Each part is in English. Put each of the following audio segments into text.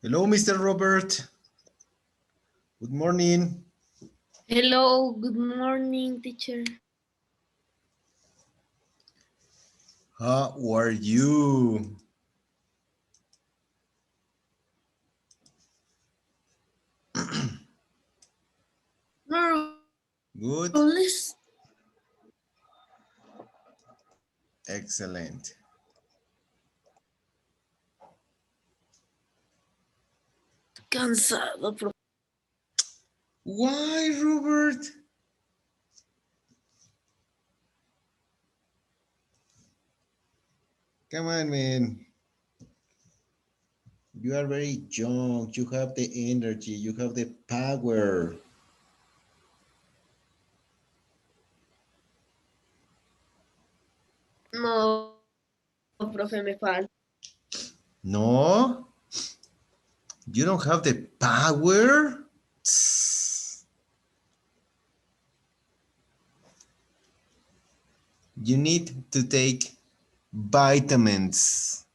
Hello, Mr. Robert. Good morning. Hello, good morning, teacher. How are you? More Good. or less Excellent. cansado, profe. Why, Robert? Come on, man. You are very young. You have the energy. You have the power. No, profe, me falta. No? You don't have the power? You need to take vitamins.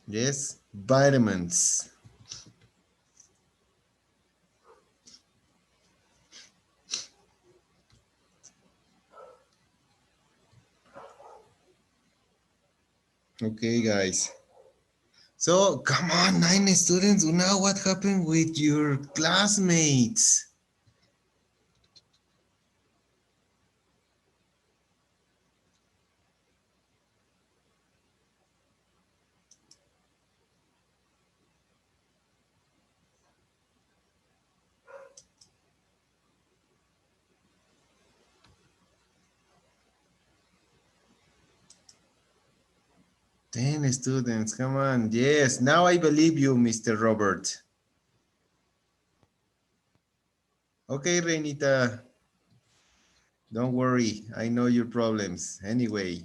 Yes, vitamins. Okay, guys. So, come on, 9 students. Now, what happened with your classmates? Ten students, come on. Yes, now I believe you, Mr. Robert. Okay, Reinita. Don't worry. I know your problems. Anyway.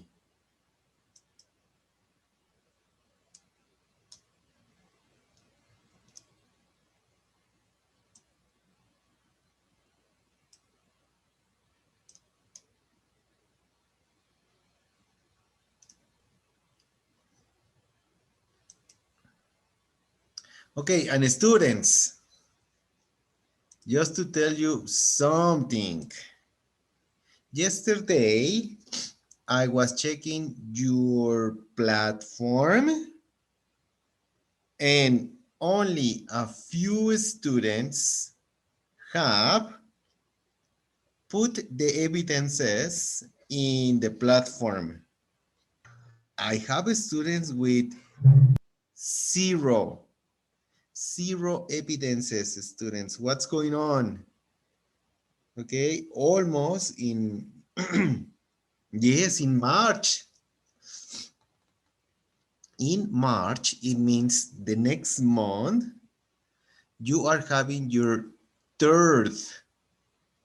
Okay, and students, just to tell you something. Yesterday, I was checking your platform and only a few students have put the evidences in the platform. I have students with zero evidences, students. What's going on? Okay, almost in, yes, in March. In March, it means the next month, you are having third,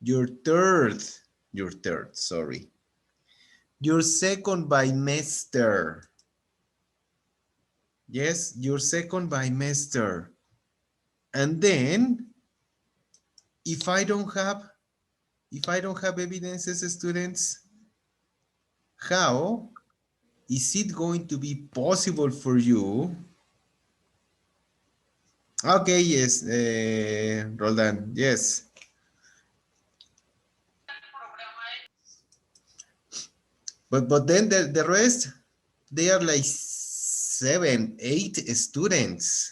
your third, sorry, your second bimester. Yes, your second bimester. And then if I don't have evidences, students, how is it going to be possible for you? Okay, yes, Roldan, yes. But then the rest, they are like 7, 8 students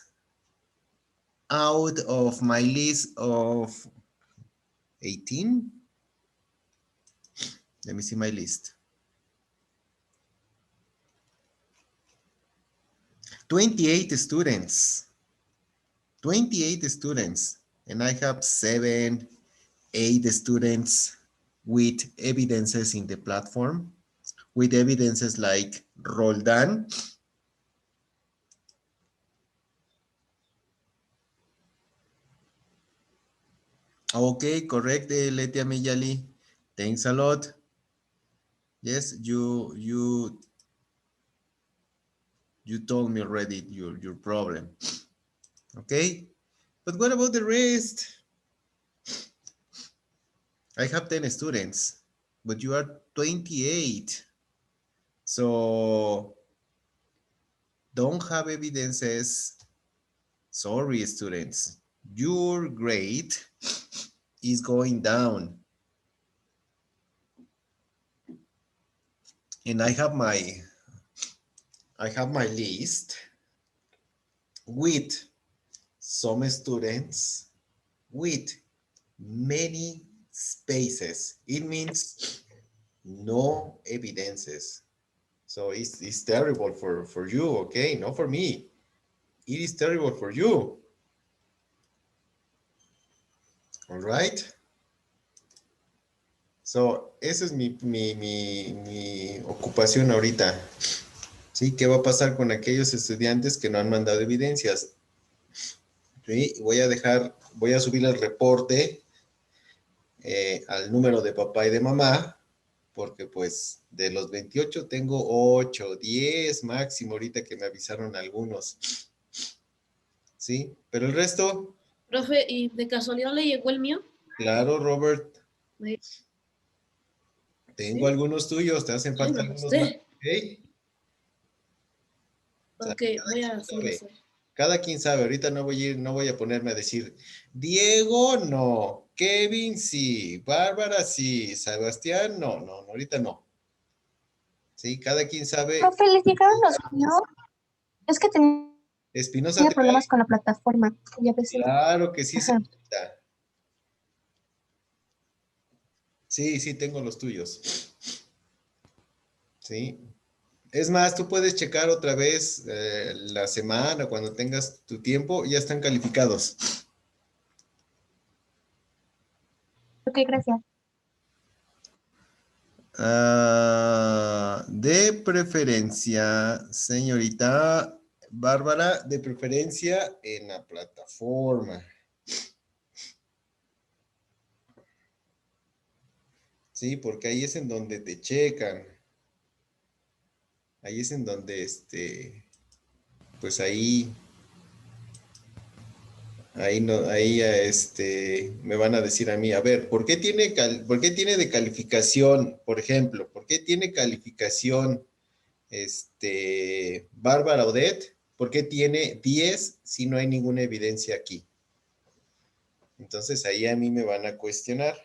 out of my list of 18. Let me see my list. 28 students. 28 students. And I have 7, 8 students with evidences in the platform, with evidences like Roldan. Okay, correct, Letia Miyali. Thanks a lot. Yes, you told me already your problem. Okay, but what about the rest? I have 10 students, but you are 28. So don't have evidences. Sorry, students. Your grade is going down. And I have my list with some students with many spaces. It means no evidences. So it's terrible for you, okay? Not for me. It is terrible for you. All right? So, esa es mi ocupación ahorita. ¿Sí? ¿Qué va a pasar con aquellos estudiantes que no han mandado evidencias? ¿Sí? Voy a subir el reporte al número de papá y de mamá, porque pues de los 28 tengo 8, 10 máximo ahorita que me avisaron algunos. ¿Sí? Pero el resto, Profe, ¿y de casualidad le llegó el mío? claro, Robert, tengo ¿Sí? algunos tuyos, te hacen Ay, falta me algunos más, asusté. ¿ok? O sea, Ok, voy a subir eso. cada quien sabe, ahorita no voy a ponerme a decir, Diego no, Kevin sí, Bárbara sí, Sebastián no, ahorita no. Sí, cada quien sabe. Profe, ¿les llegaron los míos? Es que tenía Espinosa te problemas cae. con la plataforma y a veces... Claro que sí, Ajá. señorita. Sí, tengo los tuyos. Sí. Es más, tú puedes checar otra vez la semana, cuando tengas tu tiempo, ya están calificados. Ok, gracias. De preferencia, señorita Bárbara, de preferencia en la plataforma. Sí, porque ahí es en donde te checan. Ahí es en donde, pues ahí no, me van a decir a mí, a ver, ¿por qué tiene de calificación, por ejemplo, por qué tiene calificación, Bárbara Odette? ¿Por qué tiene 10 si no hay ninguna evidencia aquí? Entonces ahí a mí me van a cuestionar.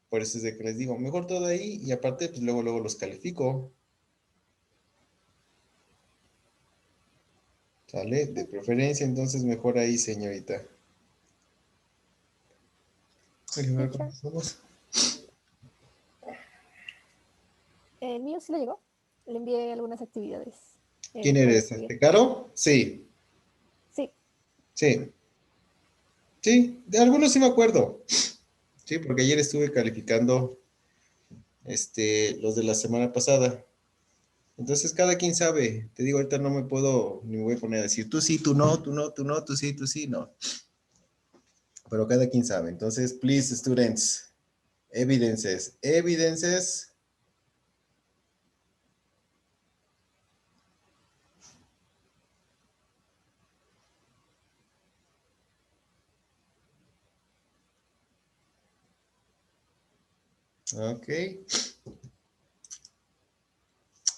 Por eso es de que les digo, mejor todo ahí y aparte, pues luego los califico. ¿Sale? De preferencia, entonces mejor ahí, señorita. Déjame ver Teacher, cuántos somos. el mío sí le llegó. Le envié algunas actividades ¿Quién para eres? estudiar. ¿Caro? Sí, Sí, sí. Sí, de algunos sí me acuerdo. Sí, porque ayer estuve calificando los de la semana pasada. Entonces cada quien sabe. Te digo, ahorita no me puedo ni me voy a poner a decir tú sí, tú no, tú no, tú no, tú sí, no. Pero cada quien sabe. Entonces, please, students, evidences. Ok.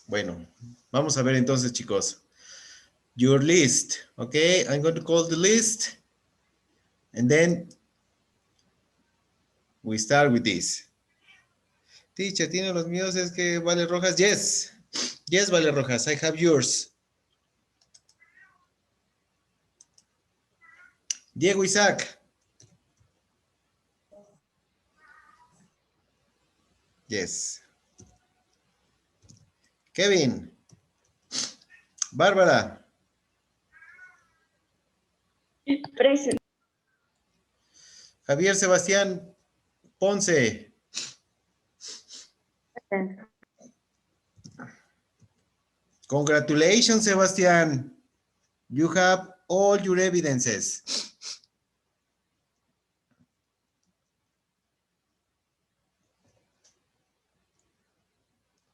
Bueno, vamos a ver entonces, chicos. Your list. Okay, I'm going to call the list. And then we start with this. Teacher, ¿tiene los míos? Es que Vale Rojas. Yes. Yes, Vale Rojas. I have yours. Diego Isaac. Yes. Kevin. Bárbara. Present. Javier Sebastián Ponce. Congratulations, Sebastián. You have all your evidences.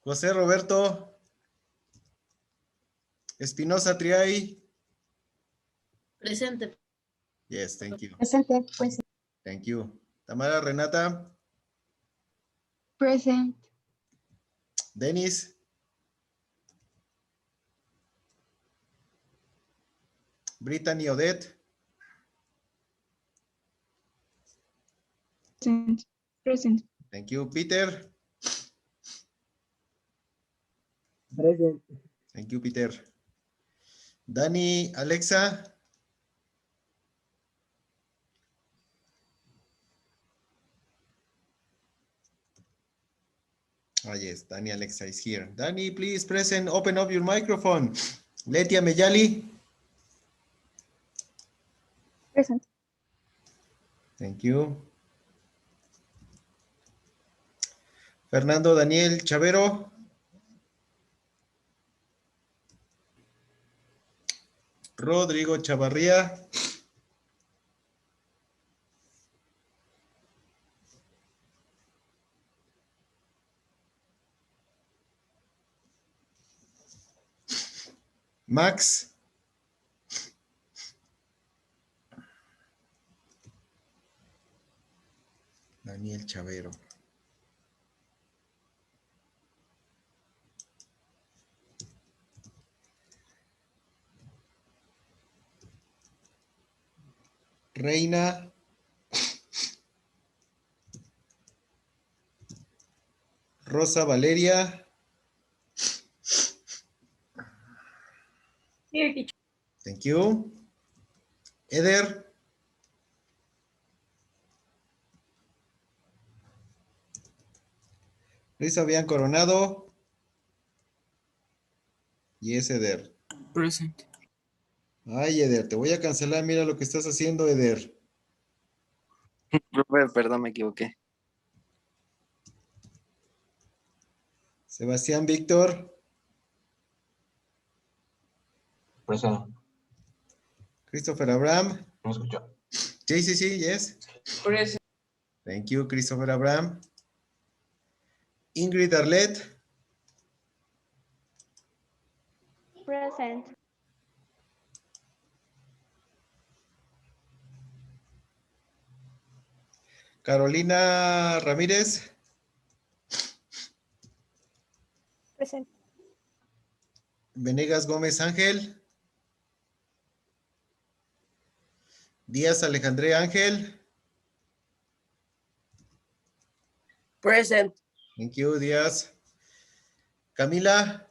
José Roberto Espinosa Triay. Presente. Yes, thank you. Presente, pues. Thank you. Tamara Renata. Present. Denis. Brittany Odette. Present. Present. Thank you. Peter. Present. Thank you, Peter. Dani, Alexa. Ah, yes, Dani Alexa is here. Dani, please present, open up your microphone. Letia Meyali. Present. Thank you. Fernando Daniel Chavero. Rodrigo Chavarría. Max. Daniel Chavero. Reina. Rosa Valeria. Here, teacher. Thank you. Eder. Luis Fabián Coronado. Yes, Eder. Present. Ay, Eder, te voy a cancelar. Mira lo que estás haciendo, Eder. Profe, perdón, me equivoqué. Sebastián Víctor. Present. Christopher Abraham. ¿Me escuchó? Sí, sí, sí, yes. Present. Thank you, Christopher Abraham. Ingrid Arlet. Present. Carolina Ramírez. Present. Venegas Gómez Ángel. Díaz Alejandré Ángel. Present. Thank you, Díaz. Camila.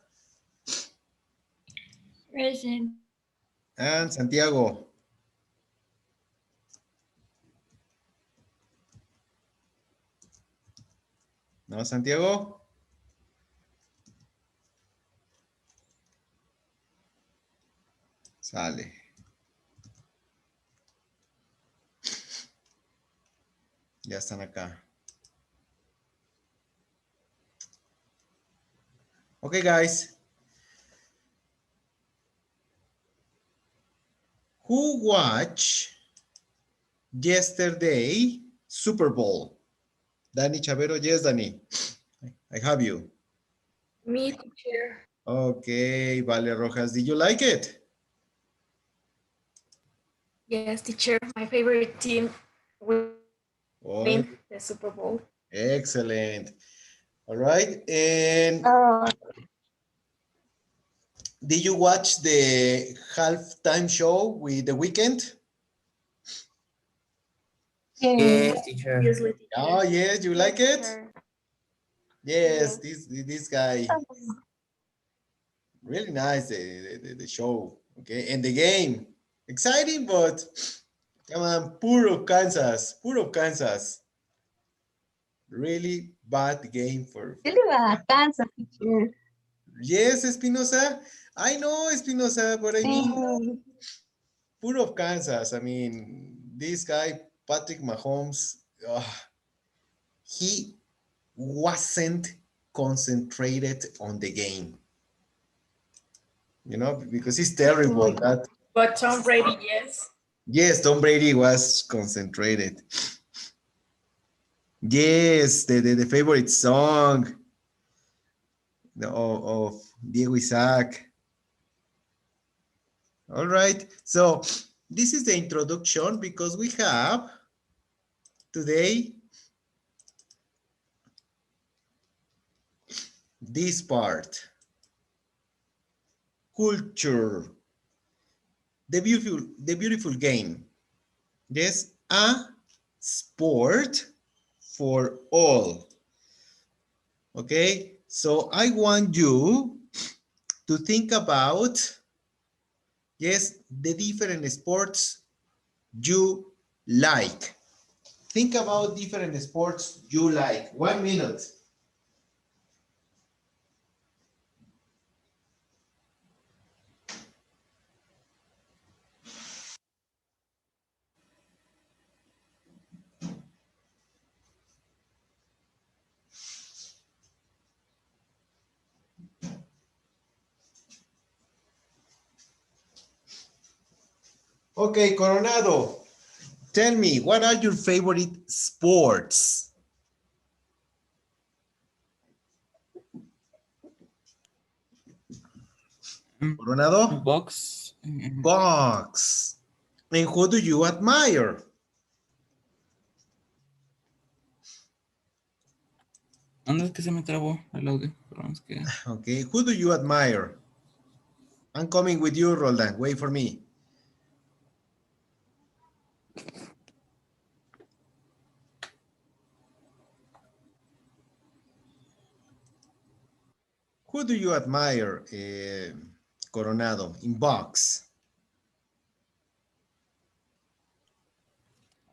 Present. And Santiago. ¿No, Santiago? Sale. Ya están acá. Okay, guys. Who watched yesterday Super Bowl? Dani Chavero, yes, Dani. I have you. Me, teacher. Okay, Vale Rojas, did you like it? Yes, teacher. My favorite team win Oh, the Super Bowl. excellent. All right, and Oh, did you watch the halftime show with The Weeknd? yeah. Yes, teacher. Obviously, teacher. Oh, yes, you like it? Yes, Yes. this guy, really nice, the show, okay, and the game. Exciting, but come on, puro Kansas. Really bad game for Yo le iba a Kansas, teacher. yes, Espinosa. I know, Espinosa, but I mean, puro Kansas. I mean, this guy, Patrick Mahomes, he wasn't concentrated on the game, you know, because he's terrible. That But Tom Brady, yes. yes, Tom Brady was concentrated. Yes, the favorite song of Diego Isaac. All right, so this is the introduction because we have today this part, culture. the beautiful game. Yes, a sport for all. Okay, so I want you to think about, yes, the different sports you like. Think about different sports you like. 1 minute. Okay, Coronado, tell me, what are your favorite sports? Coronado? Box. Box. And who do you admire? ¿Dónde es que se me trabó el audio? Perdón, es que... Okay, who do you admire? I'm coming with you, Roldan. Wait for me. Who do you admire, Coronado, in box?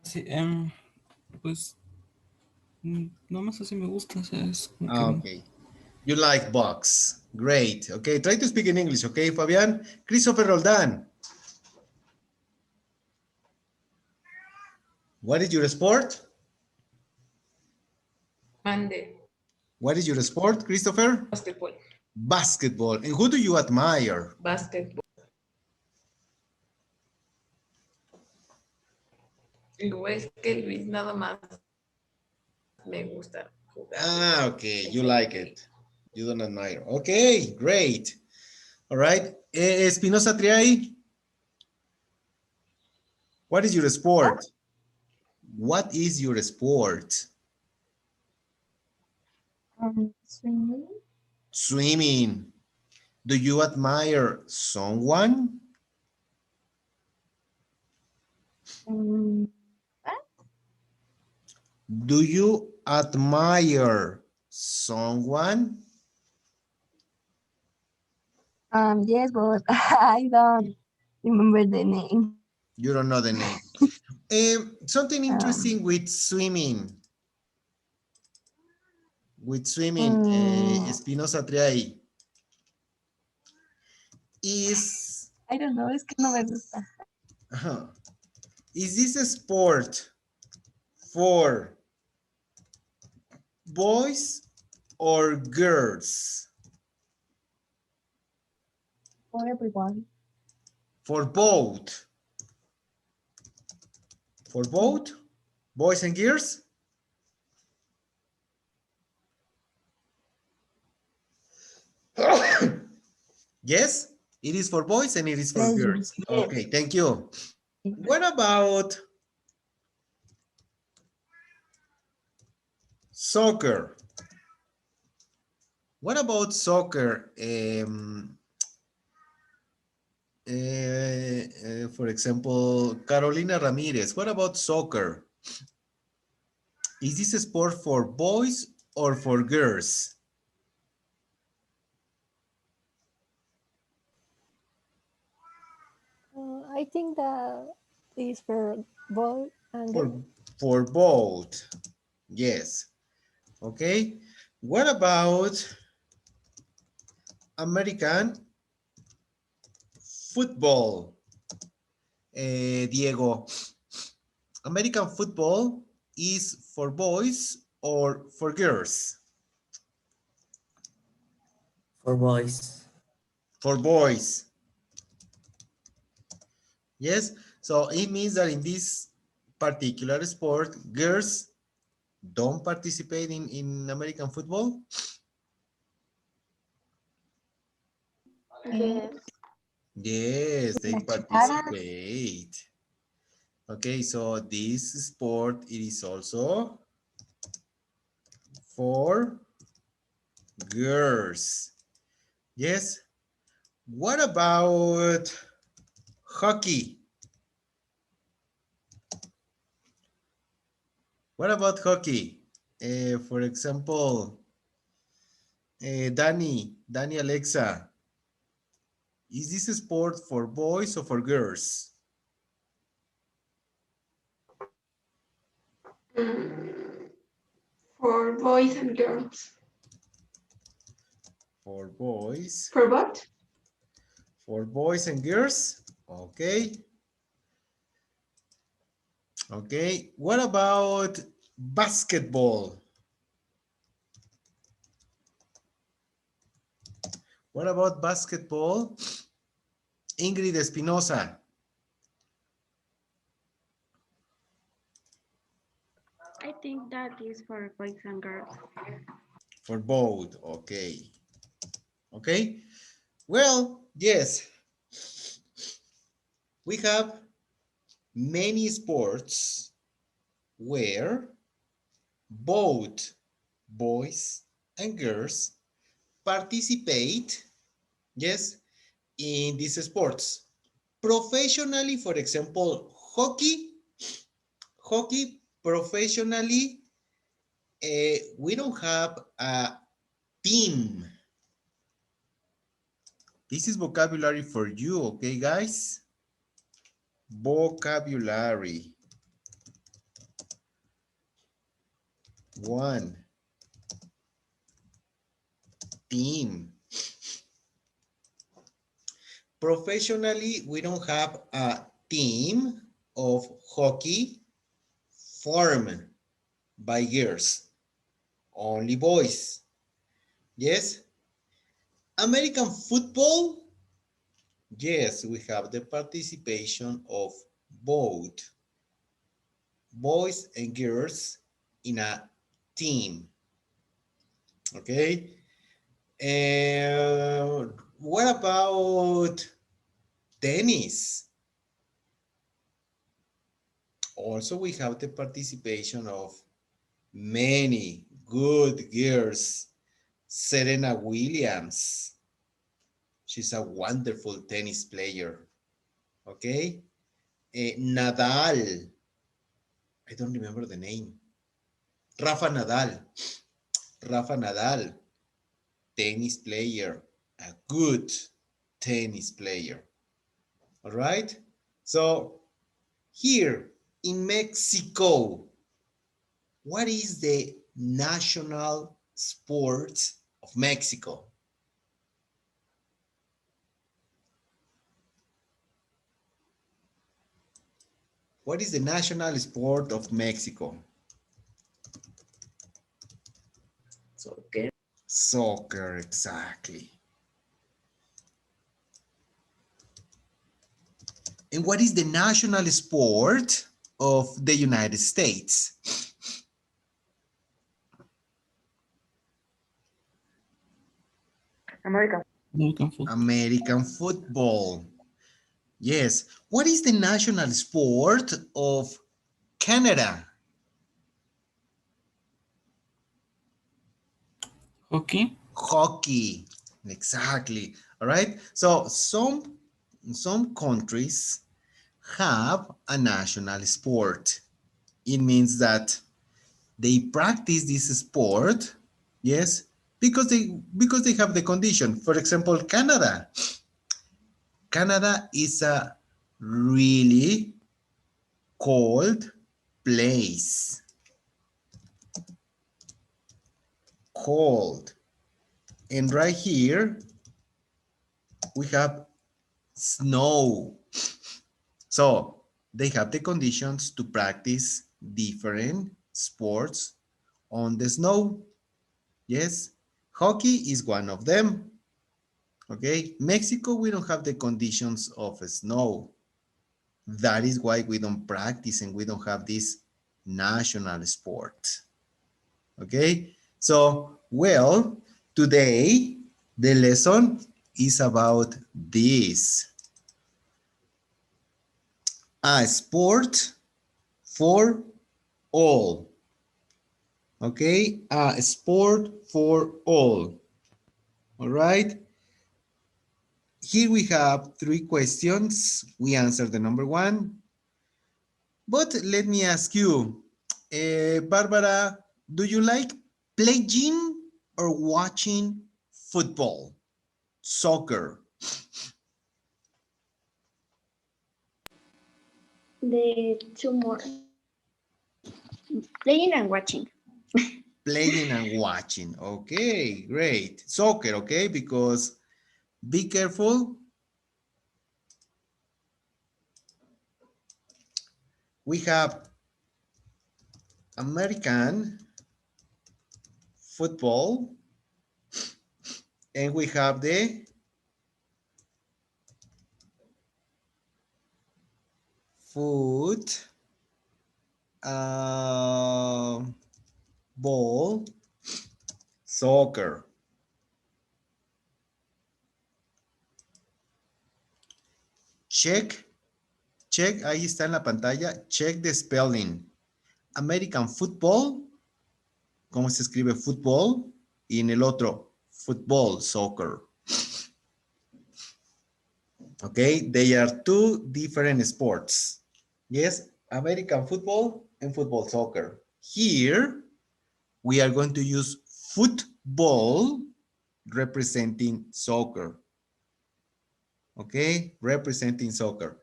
Sí, pues... No más así me gusta, o sea, es como que... Okay. You like box. Great. Okay, try to speak in English, okay, Fabián? Christopher Roldan. What is your sport? Mande. What is your sport, Christopher? Basketball. Basketball. And who do you admire? Basketball. Lo es que Luis nada más me gusta jugar. Ah, okay, you like it. You don't admire. Okay, great. All right. Espinosa Triay, what is your sport? What is your sport? Swimming. Swimming. Do you admire someone? Um, Do you admire someone? yes, but I don't remember the name. You don't know the name. Something interesting with swimming. With swimming, Espinosa Triay, is, I don't know, es que no me gusta. is this a sport for boys or girls? For everyone. For both. For both? Boys and girls? Yes, it is for boys and it is for Yes, girls. yes. Okay, thank you. What about soccer? What about soccer? For example, Carolina Ramirez, what about soccer? Is this a sport for boys or for girls? I think that is for boy and For, girl. for both, yes. Okay, what about American football? Diego, American football is for boys or for girls? For boys. For boys. Yes, so it means that in this particular sport, girls don't participate in American football? Yes. Yes, they Las chicanas. participate. Okay, so this sport, it is also for girls. Yes. What about Hockey. What about hockey? For example, Danny Alexa, is this a sport for boys or for girls? For boys and girls. For boys. For what? For boys and girls. Okay. Okay. What about basketball? What about basketball? Ingrid Espinosa. I think that is for boys and girls. For both. Okay. Okay. Well, yes. We have many sports where both boys and girls participate, yes, in these sports. Professionally, for example, hockey professionally, we don't have a team. This is vocabulary for you, okay, guys? Vocabulary. One, team. Professionally, we don't have a team of hockey formed by girls, only boys. Yes? American football, yes, we have the participation of both boys and girls in a team. Okay? And what about tennis? Also, we have the participation of many good girls. Serena Williams. She's a wonderful tennis player. Okay? Nadal. I don't remember the name. Rafa Nadal. Rafa Nadal. Tennis player. A good tennis player. All right? So, here in Mexico, what is the national sport of Mexico? What is the national sport of Mexico? Soccer. Soccer, exactly. And what is the national sport of the United States? American. American football. American football. Yes. What is the national sport of Canada? Hockey. Hockey. Exactly. All right. So some countries have a national sport. It means that they practice this sport, yes, because they have the condition. For example, Canada. Canada is a really cold place. Cold. And right here, we have snow. So they have the conditions to practice different sports on the snow. Yes, hockey is one of them. Okay, Mexico, we don't have the conditions of snow. That is why we don't practice and we don't have this national sport. Okay, so, well, today the lesson is about this. A sport for all. Okay, a sport for all. All right. Here we have 3 questions. We answered the number 1. But let me ask you, Barbara, do you like playing or watching football, soccer? The two more. Playing and watching. Playing and watching. Okay, great. Soccer, okay, because be careful. We have American football and we have the ball, soccer. Check, ahí está en la pantalla. Check the spelling. American football, ¿cómo se escribe fútbol? Y en el otro, football, soccer. Okay, they are 2 different sports. Yes, American football and football soccer. Here, we are going to use football representing soccer. Okay, representing soccer.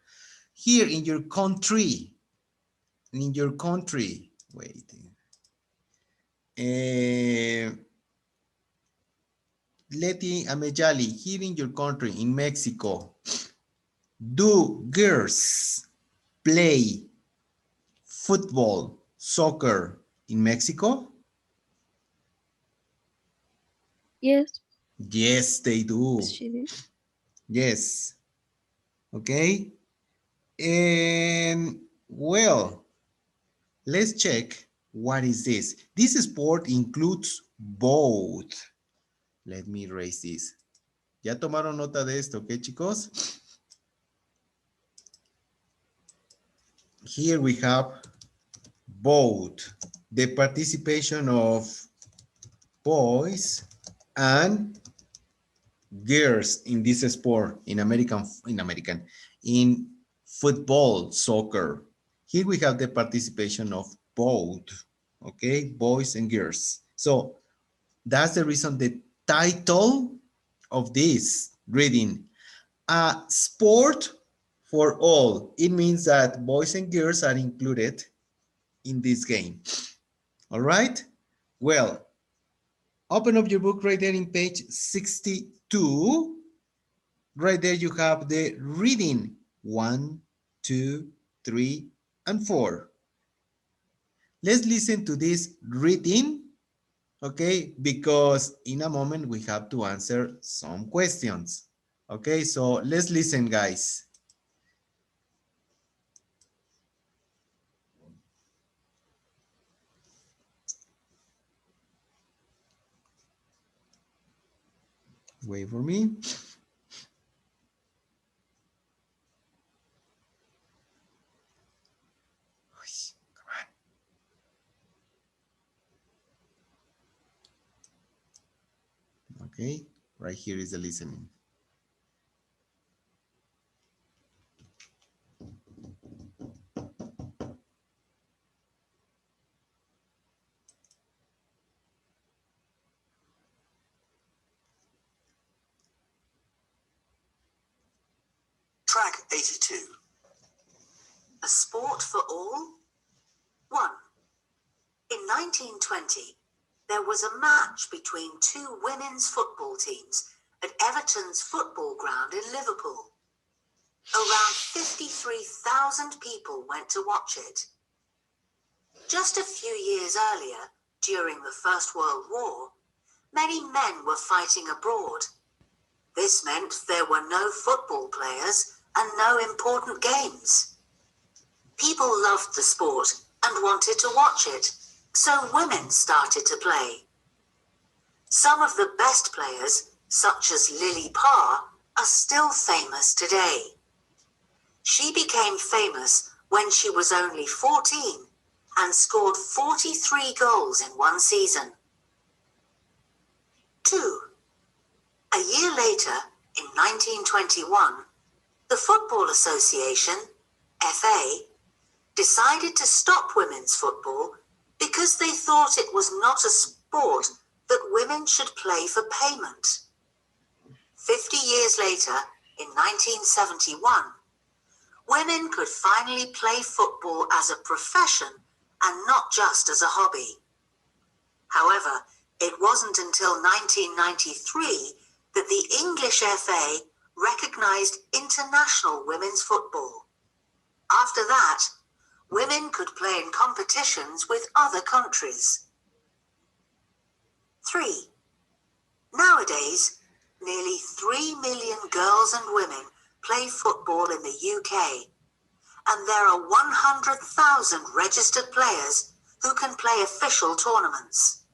Here in your country, wait. Leti Amejali, here in your country, in Mexico, do girls play football, soccer in Mexico? Yes, Yes, they do. she did. Yes. Okay. And well, let's check what is this. This sport includes both. Let me erase this. ¿Ya tomaron nota de esto, ok, chicos? Here we have both the participation of boys and girls in this sport, in football, soccer. Here we have the participation of both, okay, boys and girls. So that's the reason the title of this reading, a sport for all. It means that boys and girls are included in this game. All right? Well, open up your book right there in page 62. Right there you have the reading 1, 2, 3, and 4. Let's listen to this reading, okay? Because in a moment we have to answer some questions. Okay, so let's listen, guys. Wait for me. Okay, right here is the listening. Track 82. A sport for all? 1. In 1920, there was a match between 2 women's football teams at Everton's football ground in Liverpool. Around 53,000 people went to watch it. Just a few years earlier, during the First World War, many men were fighting abroad. This meant there were no football players and no important games. People loved the sport and wanted to watch it, so women started to play. Some of the best players, such as Lily Parr, are still famous today. She became famous when she was only 14 and scored 43 goals in one season. 2. A year later, in 1921, the Football Association, FA, decided to stop women's football because they thought it was not a sport that women should play for payment. 50 years later, in 1971, women could finally play football as a profession and not just as a hobby. However, it wasn't until 1993 that the English FA recognized international women's football. After that, women could play in competitions with other countries. 3. Nowadays, nearly 3 million girls and women play football in the UK, and there are 100,000 registered players who can play official tournaments.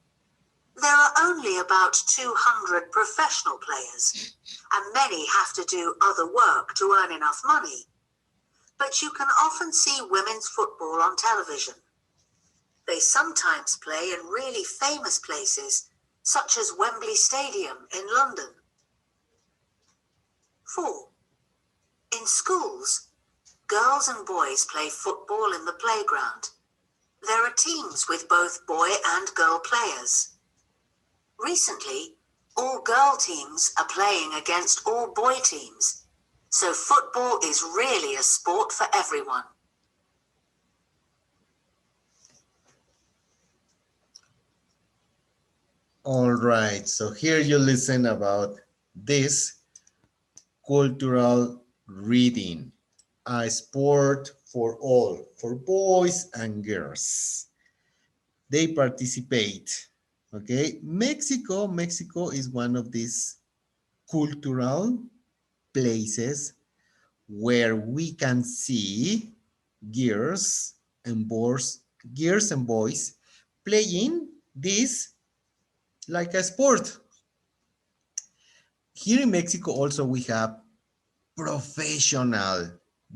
There are only about 200 professional players, and many have to do other work to earn enough money. But you can often see women's football on television. They sometimes play in really famous places, such as Wembley Stadium in London. 4. In schools, girls and boys play football in the playground. There are teams with both boy and girl players. Recently, all girl teams are playing against all boy teams, so football is really a sport for everyone. All right, so here you listen about this cultural reading, a sport for all, for boys and girls. They participate, okay? Mexico is one of these cultural places where we can see girls and boys playing this like a sport. Here in Mexico also we have professional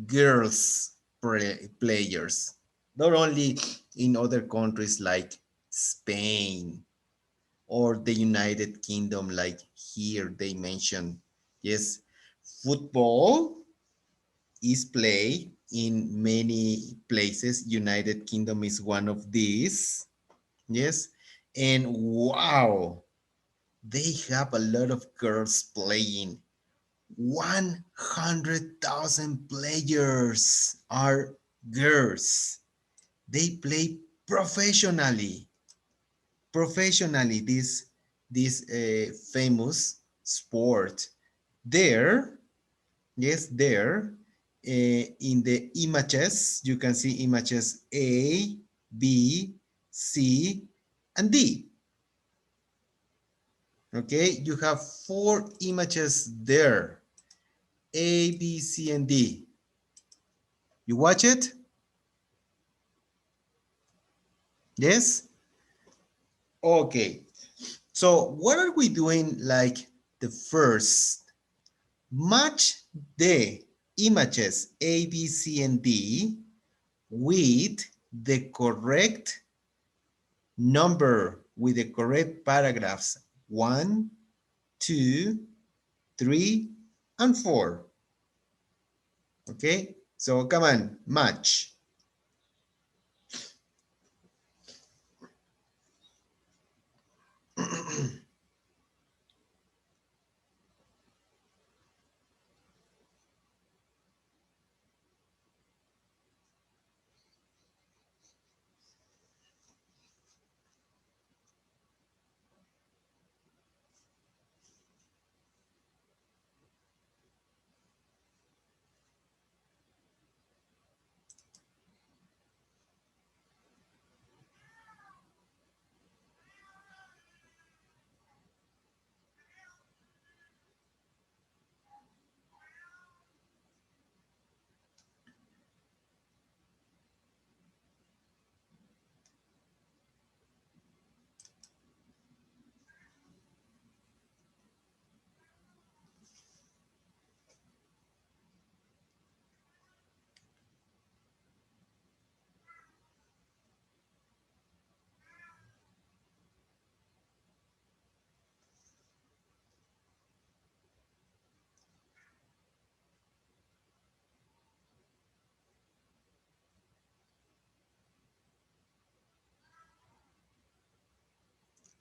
girls players, not only in other countries like Spain or the United Kingdom, like here they mention. Yes, football is played in many places. United Kingdom is one of these. Yes, and wow, they have a lot of girls playing. 100,000 players are girls. They play professionally. This famous sport. There, yes, there, in the images, you can see images A, B, C, and D. Okay, you have 4 images there. A, B, C, and D. You watch it? Yes? Okay. So what are we doing like the first? Match the images A, B, C, and D with the correct number, with the correct paragraphs. 1, 2, 3, and 4. Okay? So come on, match.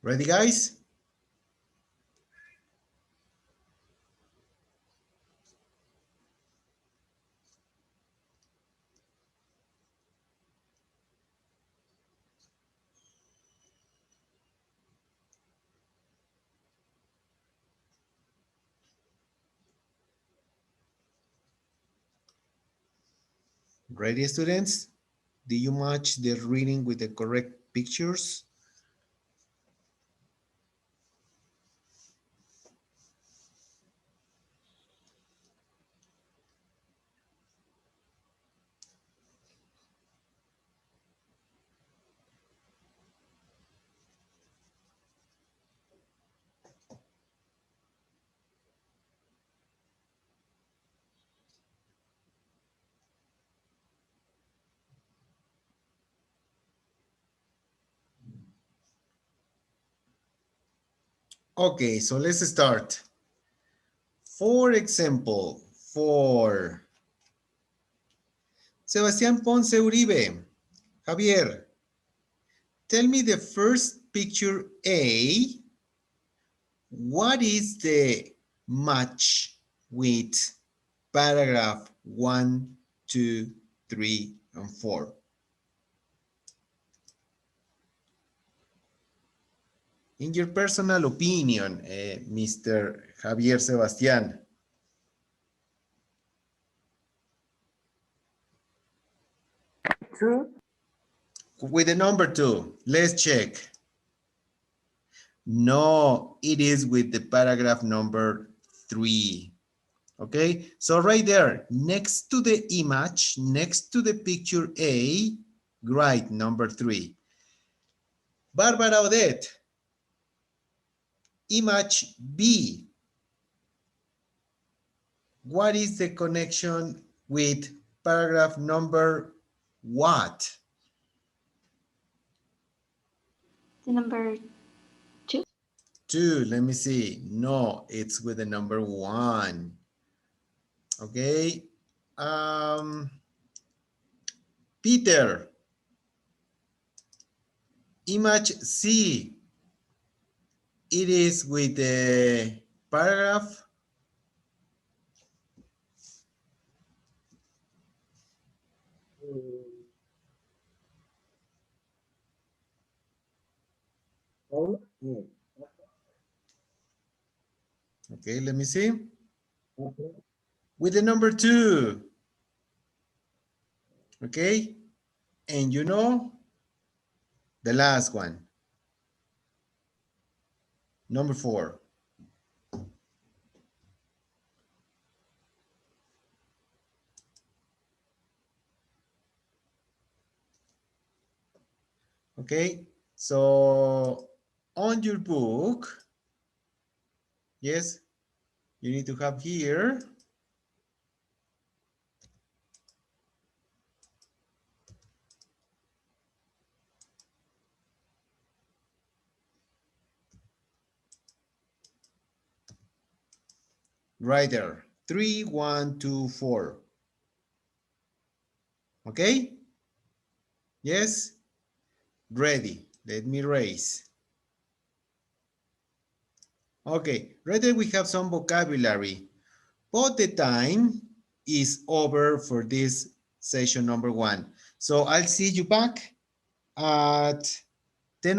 Ready, guys? Ready, students? Do you match the reading with the correct pictures? Okay, so let's start. For example, for Sebastián Ponce Uribe. Javier, tell me the first picture A. What is the match with paragraph 1, 2, 3, and 4? In your personal opinion, Mr. Javier Sebastián. Two. With the number 2, let's check. No, it is with the paragraph number 3. Okay, so right there, next to the image, next to the picture A, write number 3. Barbara Odette, image B. What is the connection with paragraph number what? The number 2. 2, let me see. No, it's with the number 1. Okay. Peter, image C. It is with the paragraph. Okay, let me see. With the number 2. Okay, and you know, the last one. Number 4. Okay, so on your book, yes, you need to have here. Right there, 3, 1, 2, 4. Okay, yes, ready. Let me raise. Okay, right there we have some vocabulary, but the time is over for this session number 1. So I'll see you back at 10 o'clock.